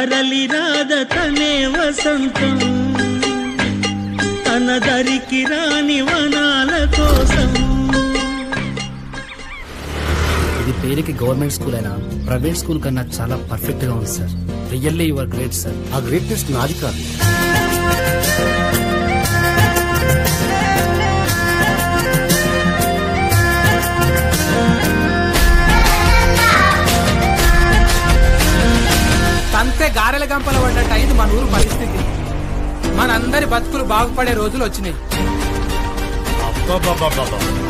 తరలి రాద తనే వసంతం తన దరికి రాని వనాల కోసం. ఇది పేరుకి గవర్నమెంట్ స్కూల్ అయినా ప్రైవేట్ స్కూల్ కన్నా చాలా పర్ఫెక్ట్ గా ఉంది sir. Really you are great sir. ఆ గ్రేట్నెస్ నాది కాదు. అంతే గారెల గంపల పడ్డట్టు అయింది మన ఊరు పరిస్థితి. మనందరి బతుకులు బాగుపడే రోజులు వచ్చినాయి.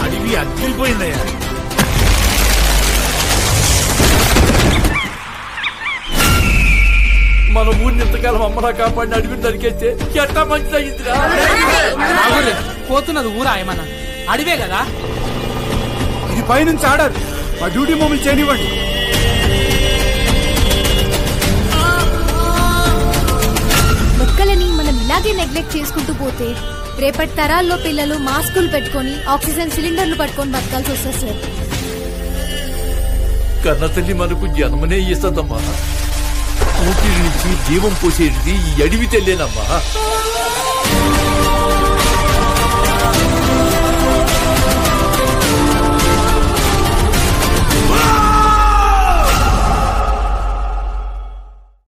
అడివి అగ్గిపోయిందయ్యా. మన ఊరిని ఇంతకాలం అమ్మలా కాపాడిన అడవిని దరికేస్తే ఎట్టా మంచి తగ్గిందిరా. పోతున్నది ఊరా ఏమన్నా? అడివే కదా. ఇది పైనుంచి ఆర్డర్. మా డ్యూటీ మమ్మల్ని చేయనివ్వండి. మొక్కలని మనం ఇలాగే నెగ్లెక్ట్ చేసుకుంటూ పోతే రేపటి తరాల్లో పిల్లలు మాస్కులు పెట్టుకొని ఆక్సిజన్ సిలిండర్లు పట్టుకొని బతకాల్సి వస్తుంది సార్. కన్న తల్లి మనకు జన్మనే ఇస్తుందమ్మా. ఊపిరి నుంచి జీవం పోసేది ఈ అడవి తెల్లేనమ్మా.